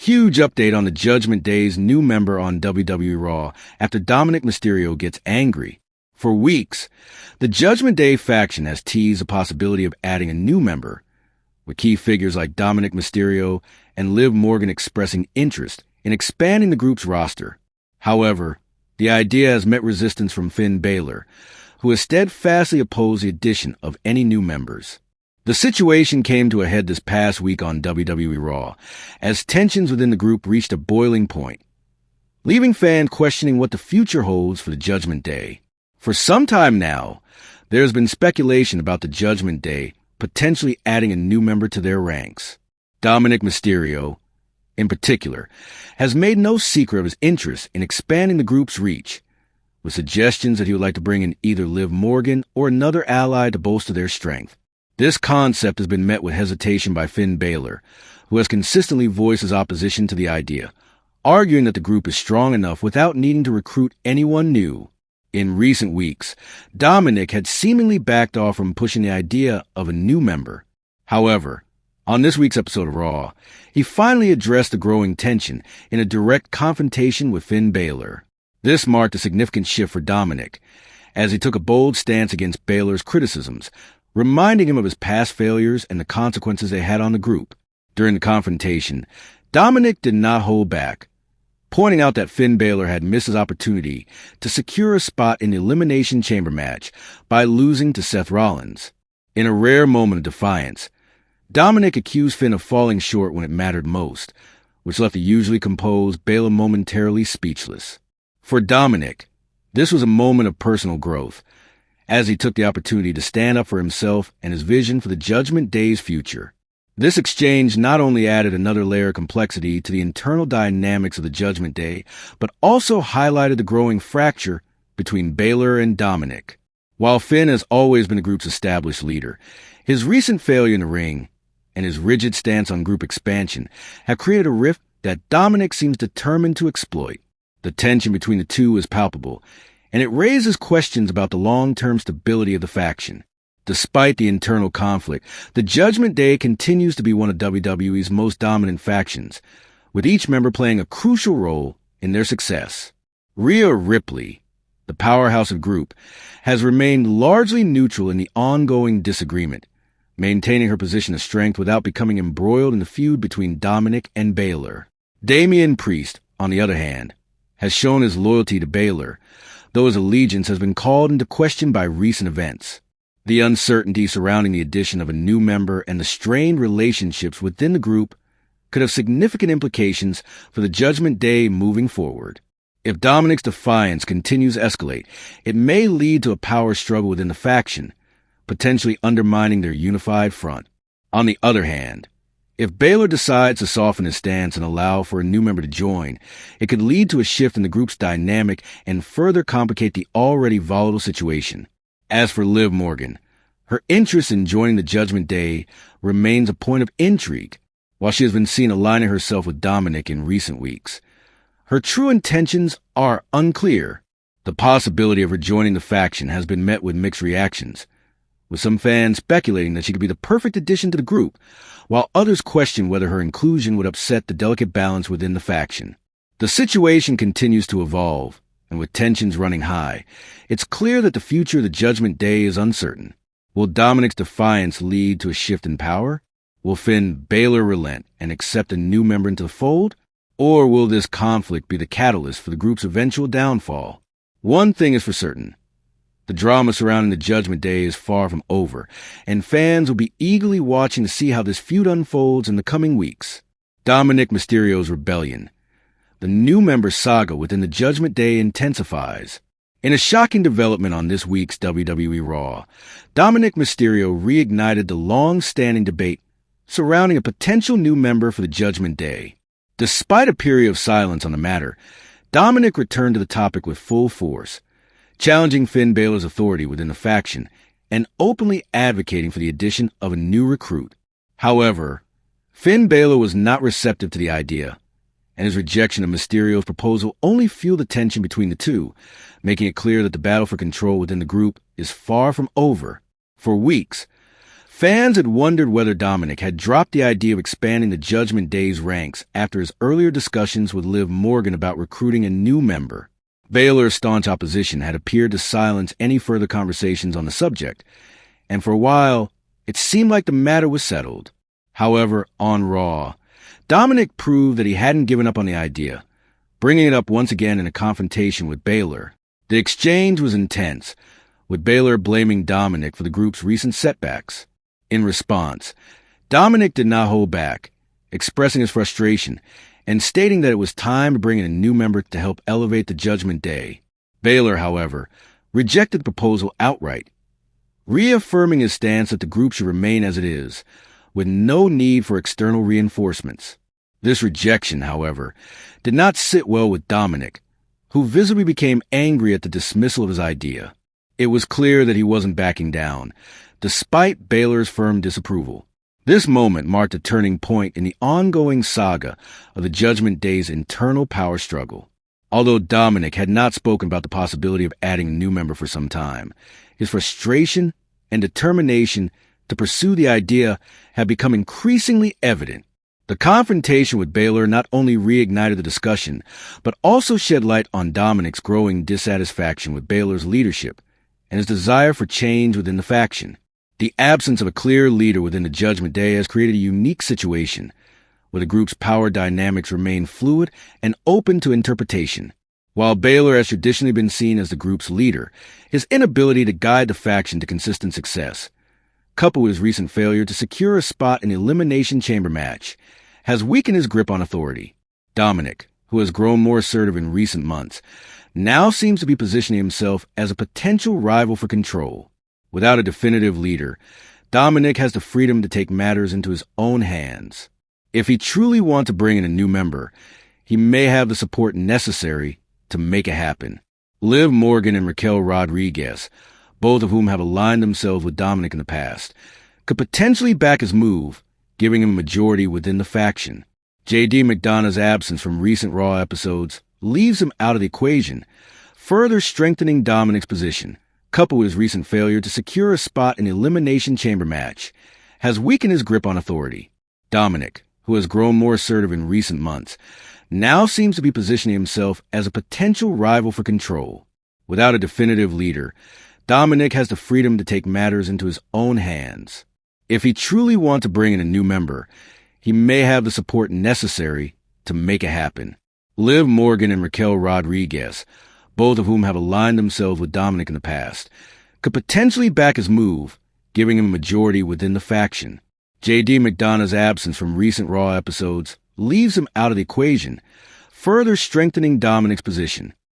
Huge update on the Judgment Day's new member on WWE RAW after Dominik Mysterio gets angry. For weeks, the Judgment Day faction has teased the possibility of adding a new member, with key figures like Dominik Mysterio and Liv Morgan expressing interest in expanding the group's roster. However, the idea has met resistance from Finn Balor, who has steadfastly opposed the addition of any new members. The situation came to a head this past week on WWE RAW, as tensions within the group reached a boiling point, leaving fans questioning what the future holds for the Judgment Day. For some time now, there has been speculation about the Judgment Day potentially adding a new member to their ranks. Dominik Mysterio, in particular, has made no secret of his interest in expanding the group's reach, with suggestions that he would like to bring in either Liv Morgan or another ally to bolster their strength. This concept has been met with hesitation by Finn Balor, who has consistently voiced his opposition to the idea, arguing that the group is strong enough without needing to recruit anyone new. In recent weeks, Dominik had seemingly backed off from pushing the idea of a new member. However, on this week's episode of Raw, he finally addressed the growing tension in a direct confrontation with Finn Balor. This marked a significant shift for Dominik, as he took a bold stance against Balor's criticisms, reminding him of his past failures and the consequences they had on the group. During the confrontation, Dominik did not hold back, pointing out that Finn Balor had missed his opportunity to secure a spot in the Elimination Chamber match by losing to Seth Rollins. In a rare moment of defiance, Dominik accused Finn of falling short when it mattered most, which left the usually composed Balor momentarily speechless. For Dominik, this was a moment of personal growth, as he took the opportunity to stand up for himself and his vision for the Judgment Day's future. This exchange not only added another layer of complexity to the internal dynamics of the Judgment Day, but also highlighted the growing fracture between Balor and Dominik. While Finn has always been the group's established leader, his recent failure in the ring and his rigid stance on group expansion have created a rift that Dominik seems determined to exploit. The tension between the two is palpable, and it raises questions about the long-term stability of the faction. Despite the internal conflict, the Judgment Day continues to be one of WWE's most dominant factions, with each member playing a crucial role in their success. Rhea Ripley, the powerhouse of group, has remained largely neutral in the ongoing disagreement, maintaining her position of strength without becoming embroiled in the feud between Dominik and Balor. Damian Priest, on the other hand, has shown his loyalty to Balor, though his allegiance has been called into question by recent events. The uncertainty surrounding the addition of a new member and the strained relationships within the group could have significant implications for the Judgment Day moving forward. If Dominik's defiance continues to escalate, it may lead to a power struggle within the faction, potentially undermining their unified front. On the other hand, if Balor decides to soften his stance and allow for a new member to join, it could lead to a shift in the group's dynamic and further complicate the already volatile situation. As for Liv Morgan, her interest in joining the Judgment Day remains a point of intrigue, while she has been seen aligning herself with Dominik in recent weeks. Her true intentions are unclear. The possibility of her joining the faction has been met with mixed reactions, with some fans speculating that she could be the perfect addition to the group, while others question whether her inclusion would upset the delicate balance within the faction. The situation continues to evolve, and with tensions running high, it's clear that the future of the Judgment Day is uncertain. Will Dominik's defiance lead to a shift in power? Will Finn Balor relent and accept a new member into the fold? Or will this conflict be the catalyst for the group's eventual downfall? One thing is for certain. The drama surrounding the Judgment Day is far from over, and fans will be eagerly watching to see how this feud unfolds in the coming weeks. Dominik Mysterio's rebellion. The new member saga within the Judgment Day intensifies. In a shocking development on this week's WWE RAW, Dominik Mysterio reignited the long-standing debate surrounding a potential new member for the Judgment Day. Despite a period of silence on the matter, Dominik returned to the topic with full force, challenging Finn Balor's authority within the faction and openly advocating for the addition of a new recruit. However, Finn Balor was not receptive to the idea, and his rejection of Mysterio's proposal only fueled the tension between the two, making it clear that the battle for control within the group is far from over. For weeks, Fans had wondered whether Dominik had dropped the idea of expanding the Judgment Day's ranks after his earlier discussions with Liv Morgan about recruiting a new member. Baylor's staunch opposition had appeared to silence any further conversations on the subject, and for a while, it seemed like the matter was settled. However, on Raw, Dominik proved that he hadn't given up on the idea, bringing it up once again in a confrontation with Baylor. The exchange was intense, with Baylor blaming Dominik for the group's recent setbacks. In response, Dominik did not hold back, expressing his frustration and stating that it was time to bring in a new member to help elevate the Judgment Day. Baylor, however, rejected the proposal outright, reaffirming his stance that the group should remain as it is, with no need for external reinforcements. This rejection, however, did not sit well with Dominik, who visibly became angry at the dismissal of his idea. It was clear that he wasn't backing down, despite Baylor's firm disapproval. This moment marked a turning point in the ongoing saga of the Judgment Day's internal power struggle. Although Dominik had not spoken about the possibility of adding a new member for some time, his frustration and determination to pursue the idea had become increasingly evident. The confrontation with Baylor not only reignited the discussion, but also shed light on Dominik's growing dissatisfaction with Baylor's leadership and his desire for change within the faction. The absence of a clear leader within the Judgment Day has created a unique situation, where the group's power dynamics remain fluid and open to interpretation. While Baylor has traditionally been seen as the group's leader, his inability to guide the faction to consistent success, coupled with his recent failure to secure a spot in the Elimination Chamber match, has weakened his grip on authority. Dominik, who has grown more assertive in recent months, now seems to be positioning himself as a potential rival for control. Without a definitive leader, Dominik has the freedom to take matters into his own hands. If he truly wants to bring in a new member, he may have the support necessary to make it happen. Liv Morgan and Raquel Rodriguez, both of whom have aligned themselves with Dominik in the past, could potentially back his move, giving him a majority within the faction. J.D. McDonough's absence from recent Raw episodes leaves him out of the equation, further strengthening Dominik's position. Coupled with his recent failure to secure a spot in the Elimination Chamber match, has weakened his grip on authority. Dominik, who has grown more assertive in recent months, now seems to be positioning himself as a potential rival for control. Without a definitive leader, Dominik has the freedom to take matters into his own hands. If he truly wants to bring in a new member, he may have the support necessary to make it happen. Liv Morgan and Raquel Rodriguez, both of whom have aligned themselves with Dominik in the past, could potentially back his move, giving him a majority within the faction. J.D. McDonough's absence from recent Raw episodes leaves him out of the equation, further strengthening Dominik's position.